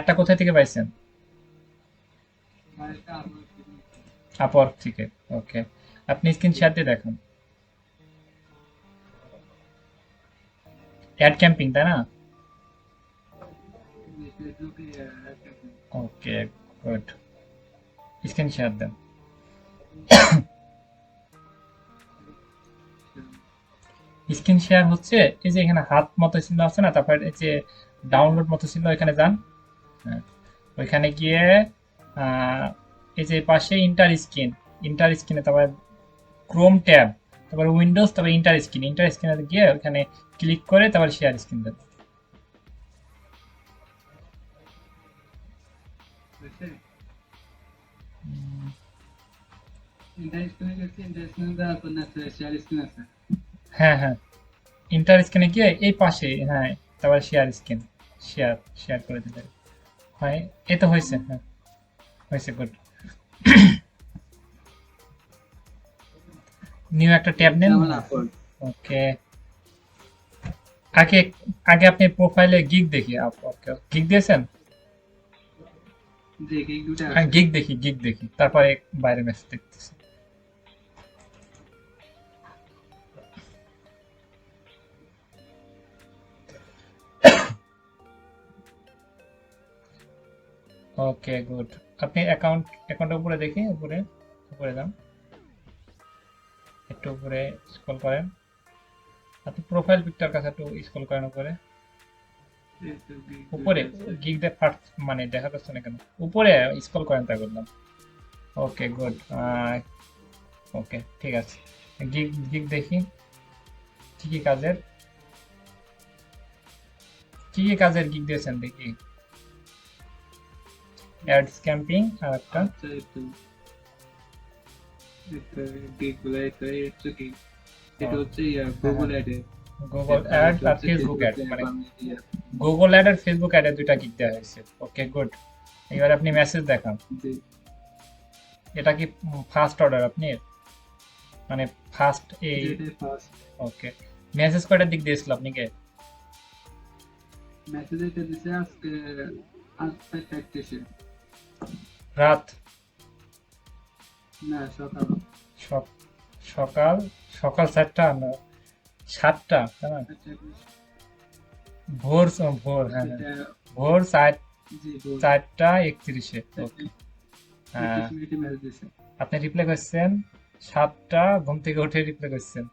একটা কোথায় থেকে পাইছেন? আপওয়ার্ক থেকে। ওকে, আপনি স্ক্রিন শেয়ার দিয়ে দেখান। অ্যাড ক্যাম্পিং, তাই না? ওকে, গুড। স্ক্রিন শেয়ার দেন। স্ক্রিন শেয়ার হচ্ছে এই যে এখানে হাত মতো চিহ্ন আছে না, তারপর এই যে ডাউনলোড মতো চিহ্ন, এখানে যান। হ্যাঁ, ওইখানে গিয়ে আহ, এই যে পাশে ইন্টার স্ক্রিনে, তারপর ক্রোম ট্যাব, তারপর উইন্ডোজ, তারপর ইন্টার স্ক্রিনে গিয়ে ওখানে ক্লিক করে তারপর শেয়ার স্ক্রিন দেন। হ্যাঁ হ্যাঁ, ইন্টার স্ক্রিনে গিয়ে এই পাশে, হ্যাঁ, তারপর শেয়ার স্ক্রিন, শেয়ার শেয়ার করে দিলে হয়। এই তো হয়েছে, হ্যাঁ হয়েছে, গুড। নিউ একটা ট্যাব নেন। ওকে, আগে আগে আপনি প্রোফাইলে গিগ দেখি। ওকে, গিগ দিয়েছেন? হ্যাঁ, গিগ দেখি, তারপরে বাইরে মেসেজ দেখতেছি। ওকে, গুড। আপনি অ্যাকাউন্টের উপরে দেখি, উপরে উপরে যান, একটু উপরে স্ক্রল করেন। আপনি প্রোফাইল পিকটার কাছে একটু স্ক্রল করেন উপরে, উপরে গিগ দে ফার্স্ট মানে দেখা যাচ্ছে না কেন? উপরে স্ক্রল করেন, তাই বললাম। ওকে, গুড। ওকে, ঠিক আছে। গিগ গিগ দেখি কি কি কাজের, কি কি কাজের গিগ দিয়েছেন দেখি। অ্যাড স্ক্যাম্পিং আর একটা গুগল অ্যাড আর ফেসবুক অ্যাড, মানে গুগল অ্যাড আর ফেসবুক অ্যাডের দুইটা গিগ দেওয়া হয়েছে। ওকে, গুড। এবার আপনি মেসেজ দেখান। এটা কি ফার্স্ট অর্ডার আপনি, মানে ফার্স্ট এই? ওকে, মেসেজ কয়টার দিক দিয়েছিল আপনাকে? রাত? সক- সকাল সকাল 4টা না 7টা, তাই না? ভোর, হ্যাঁ হ্যাঁ, ভোর 4:31। ওকে, হ্যাঁ, আপনি রিপ্লাই করছেন 7টা, ঘুম থেকে উঠে রিপ্লাই করছেন।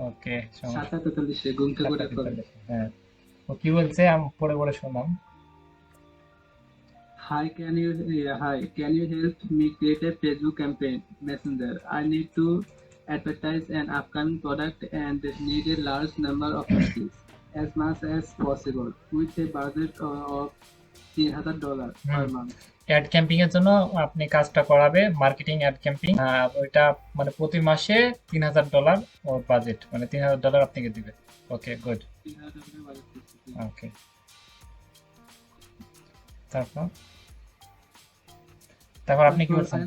ওকে, সমস্যা। 7:43, হ্যাঁ। ও কি বলছে আমি পড়ে পড়ে শুনলাম। অ্যাড ক্যাম্পিং এর জন্য আপনি কাজটা করাবে, মার্কেটিং অ্যাড ক্যাম্পিং, ওইটা মানে প্রতি মাসে $3,000 ওর বাজেট, মানে $3,000 আপনাকে দিবে। ওকে, গুড। ওকে, তারপর তারপর আপনি কি বলছেন?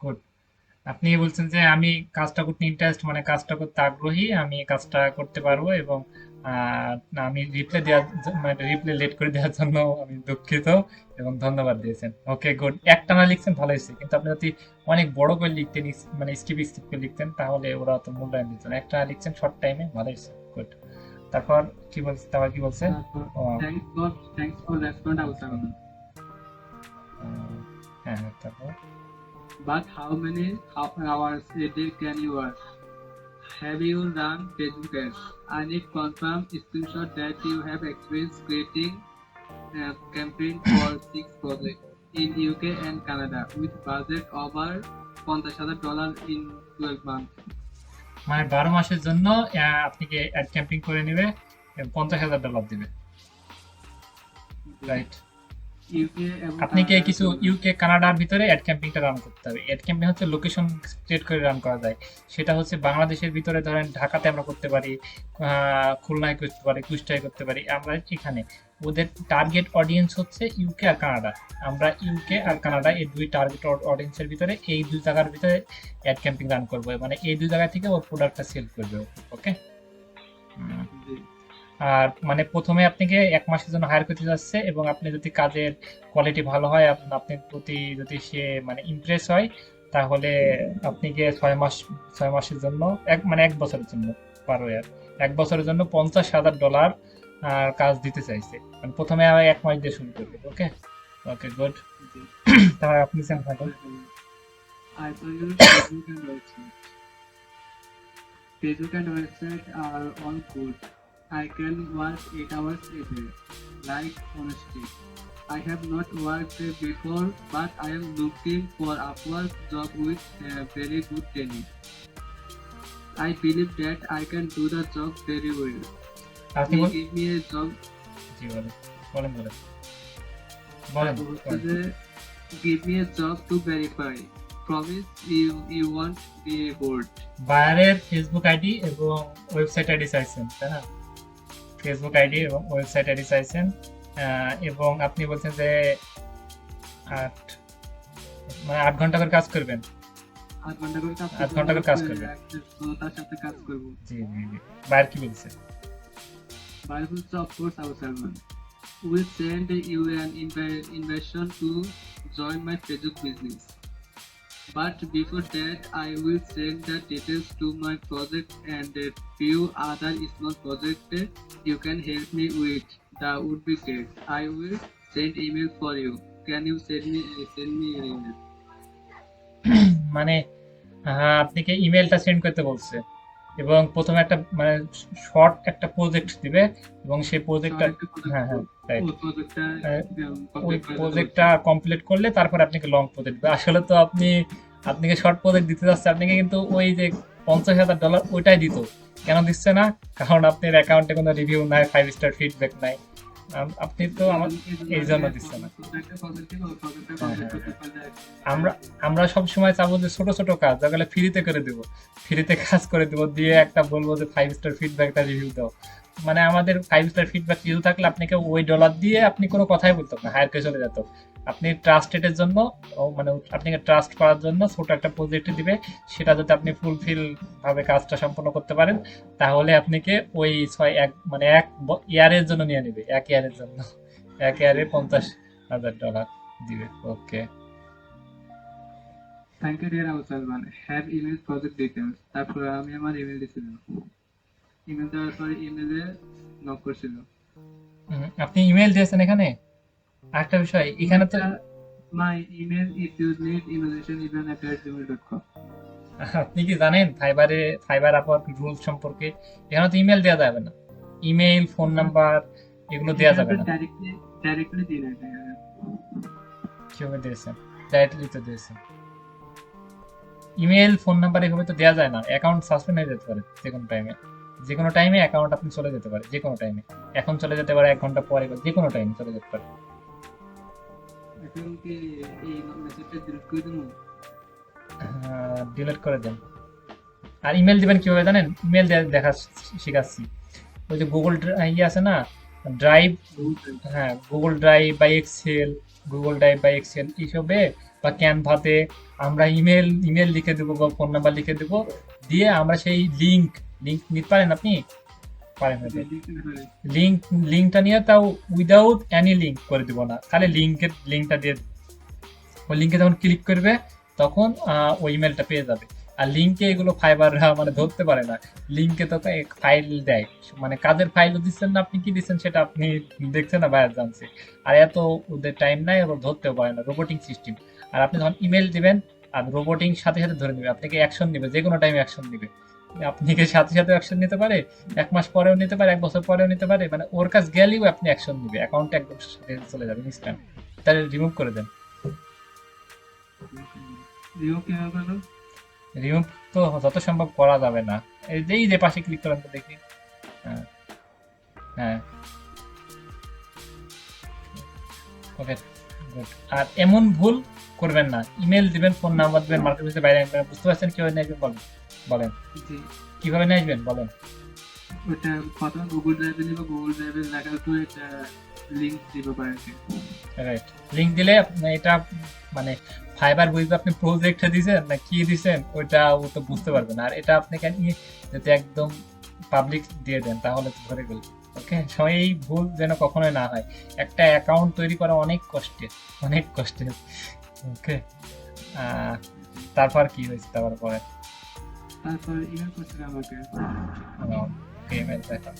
গুড। আপনি বলছেন যে আমি কাজটা করতে ইন্টারেস্ট, মানে কাজটা করতে আগ্রহী, আমি কাজটা করতে পারবো, এবং আমি রিপ্লাই দেওয়ার মানে রিপ্লাই লেট করে দেওয়ার জন্য আমি দুঃখিত, এবং ধন্যবাদ দিয়েছেন। ওকে, গুড। একটা না লিখছেন ভালো হয়েছে, কিন্তু আপনি যদি অনেক বড় করে লিখতেন, মানে স্কিপ স্কিপ করে লিখতেন, তাহলে ওরা তো মূল্যায়ন দিত না। একটা লিখছেন শর্ট টাইমে, ভালো হয়েছে, গুড। তারপর কি বলছে, তারপর কি বলছে? ও, হ্যাঁ হ্যাঁ, তারপর মানে 12 মাসের জন্য আপনাকে অ্যাড ক্যাম্পিং করে নেবে, $50,000 দিবে, রাইট? ইউকে এবং আপনি কি কানাডার কিছু জন্য। ইউকে কানাডার ভিতরে অ্যাড ক্যাম্পিংটা রান করতে হবে। অ্যাড ক্যাম্পিং হচ্ছে লোকেশন ক্রিয়েট করে রান করা যায়। সেটা হচ্ছে বাংলাদেশের ভিতরে ধরেন ঢাকাতে আমরা করতে পারি, খুলনায় করতে পারি, কুষ্টায় করতে পারি। আমরা এখানে ওদের টার্গেট অডিয়েন্স হচ্ছে ইউকে আর কানাডা। আমরা ইউকে আর কানাডা এই দুই টার্গেট অডিয়েন্সের ভিতরে এই দুই জায়গার ভিতরে অ্যাড ক্যাম্পিং রান করবো, মানে এই দুই জায়গা থেকে ও প্রোডাক্টটা সেল করবে। ওকে। জি। আর মানে প্রথমে আপনাকে 1 মাসের জন্য হায়ার করতে যাচ্ছে, এবং আপনি যদি কাজের কোয়ালিটি ভালো হয়, আপনার প্রতি যদি সে মানে ইমপ্রেস হয়, তাহলে আপনিকে 6 মাসের জন্য মানে 1 বছরের জন্য পার ইয়ার 1 বছরের জন্য $50,000 আর কাজ দিতে চাইছে। মানে প্রথমে 1 মাস দিয়ে শুরু করবে। ওকে। ওকে, গুড। জি। তাহলে আপনি সেম থাকেন। I saw your Facebook and website. Facebook and website are all good. I can work 8 hours a day. Like honesty. I have not worked before, but I am looking for Upwork job with a very good training. I believe that I can do the job very well. আপনি Please give me a job. জি বলেন, বলেন বলেন বলেন বলেন। Give me a job to verify. Promise you won't be bored. বায়ারের Facebook ID এবং website ID চাইছেন, তাই না? ফেসবুক আইডি এবং ওয়েবসাইট আইডি চাইছেন, এবং আপনি বলছেন যে 8 মানে 8 ঘন্টা করে কাজ করবেন। 8 ঘন্টা করে কাজ 8 ঘন্টা করে কাজ করবেন। তার সাথে কাজ করব। জি জি জি। বায়ার কি বলছে? Bible of course our sermon. Will send you an invitation to join my Facebook business. But before that, I will send the details to my project and a few other small projects you can help me with. That would be great. I will send email for you. Can you send me an email? মানে আপনাকে ইমেলটা send করতে বলছে, এবং প্রথমে একটা মানে short একটা প্রজেক্ট দিবে, এবং সেই প্রজেক্টটা, Short একটা project হ্যাঁ হ্যাঁ রাইট, ওই প্রজেক্টটা ওই complete করে দিতে প্রজেক্টটা বলছে। কমপ্লিট করলে তারপরে আপনাকে লং প্রজেক্ট দিবে। আসলে তো আপনাকে শর্ট প্রজেক্ট দিতে যাচ্ছে, আপনাকে কিন্তু ওই যে $50,000 ওইটাই দিত। কেন দিচ্ছে না? কারণ আপনার অ্যাকাউন্টে কোনো রিভিউ নাই, 5 স্টার ফিডব্যাক নাই। আপনি তো আমার এই জন্য এই জন্য দিচ্ছে না। ছোট একটা প্রজেক্ট দিব, ওই প্রজেক্টটা হ্যাঁ কমপ্লিট হ্যাঁ করতে হ্যাঁ। পারলে আমরা আমরা সব সময় চাবো যে ছোট ছোট কাজ যেগুলো ফ্রিতে করে দেবো, ফ্রিতে কাজ করে দেবো, দিয়ে একটা বলবো যে 5 স্টার ফিডব্যাকটা রিভিউ দাও। মানে আমাদের 5 স্টার ফিডব্যাক রিভিউ থাকলে আপনাকে ওই ডলার দিয়ে আপনি কোনো কথাই বলতেন না, হায়ার কে চলে যেত। আপনি ট্রাস্টেডের জন্য, মানে আপনাকে ট্রাস্ট করার জন্য ছোট একটা প্রজেক্ট দিবে, সেটা যদি আপনি ফুলফিল ভাবে কাজটা সম্পন্ন করতে পারেন, তাহলে আপনাকে ওই মানে 1 ইয়ারের জন্য নিয়ে নেবে, 1 ইয়ারের জন্য, 1 ইয়ারে $50,000 দিবে। ওকে। থ্যাংক ইউ ডিয়ার আউসালমান হ্যাভ ইমেল প্রজেক্ট ডিটেলস। তারপর আমি আমার ইমেল দিয়েছিলাম, ইমেল দেওয়ার পরে ইমেলে নক করছিল। আপনি ইমেল দিয়েছেন এখানে? আরেকটা বিষয় এখানে তো, ইমেলটা my email if you need ইমেলেশন ইভেন @gmail.com। আপনি কি জানেন ফাইবার আপওয়ার্ক রুলস সম্পর্কে? এখানে তো ইমেল দেওয়া যাবে না, ইমেল ফোন নাম্বার এগুলো দেওয়া এখানে যাবে তো না। ডাইরেক্টলি দিয়ে দেয়। কিভাবে দিয়েছেন? ডাইরেক্টলি তো দিয়েছেন। ইমেল ফোন নাম্বার এভাবে তো দেওয়া যায় না, অ্যাকাউন্ট সাসপেন্ড হয়ে যেতে পারে যে কোনো টাইমে। যে কোনো টাইমে অ্যাকাউন্ট আপনি চলে যেতে পারে, যে কোনো টাইমে। এখন চলে যেতে পারে, 1 ঘন্টা পরে, বা যে কোনো টাইমে চলে যেতে পারে। এখন কি এই মেসেজটা ডিলিট করে দেবো? ডিলিট করে দেন। আর ইমেল দিবেন কিভাবে জানেন? ইমেল দেখা শিখাচ্ছি। ওই যে গুগল ইয়ে আছে না, ড্রাইভ, হ্যাঁ গুগল ড্রাইভ বা এক্সেল, এইসবে বা ক্যানভাতে আমরা ইমেল লিখে দেবো বা ফোন নাম্বার লিখে দেবো, দিয়ে আমরা সেই লিঙ্ক নিতে পারেন আপনি? পারেন হয়তো। লিঙ্কটা নিয়ে, তাও উইদাউট এনি লিঙ্ক করে দিব না, খালি লিঙ্কটা দিয়ে দেব। ওই লিঙ্কে যখন ক্লিক করবে তখন ওই ইমেলটা পেয়ে যাবে। আর লিঙ্কে এগুলো ফাইবাররা মানে ধরতে পারে না। লিঙ্কে তো ফাইল দেয়, মানে কাজের ফাইলও দিচ্ছেন না, আপনি কি দিচ্ছেন সেটা আপনি দেখছেন না, বাইরে জানছে। আর এত ওদের টাইম নাই, ওরা ধরতেও পারে না, রোবোটিং সিস্টেম। আর আপনি যখন ইমেল দিবেন, আর রোবোটিং সাথে সাথে ধরে নেবে, আপনাকে অ্যাকশন নেবে, যে কোনো টাইমে অ্যাকশন নেবে। আপনি কি সাথে সাথে অ্যাকশন নিতে পারে, 1 মাস পরেও নিতে পারে, 1 বছর পরেও নিতে পারে, মানে ওর কাছে গেলেও আপনি অ্যাকশন নিবে, অ্যাকাউন্টে একদম সাথে সাথে চলে যাবে ইনস্ট্যান্ট। তাহলে রিমুভ করে দেন। রিও কিভাবে করলো? রিমুভ তো যত সম্ভব করা যাবে না। এই যে পাশে ক্লিক করেন তো দেখি। হ্যাঁ হ্যাঁ। ওকে। আর এমন ভুল করবেন না, ইমেল দিবেন, ফোন নাম্বার দিবেন, মার্কেটপ্লেসে বাইরে আনবেন। বুঝতে পারছেন কিভাবে নিয়ে আসবেন? বলেন বলেন জি, কিভাবে নিয়ে আসবেন বলেন। ওটা প্রথমে গুগল ড্রাইভে নিব, গুগল ড্রাইভে দেখার পরে একটা লিঙ্ক দিব বাইরে। রাইট, লিংক দিলে আপনি এটা মানে ফাইবার বুঝবে আপনি প্রজেক্ট দিছেন না কি দিছেন, ওইটা ও তো বুঝতে পারবে না। আর এটা আপনি কেন যদি একদম পাবলিক দিয়ে দেন তাহলে তো ধরে গেল। ওকে, সবাই এই ভুল যেন কখনোই না হয়। একটা অ্যাকাউন্ট তৈরি করা অনেক কষ্টের, অনেক কষ্টের। ওকে, তারপর কি হয়েছে তারপর পরে? তারপর ইমেল করছিল আমাকে। ওকে, ইমেল দেখা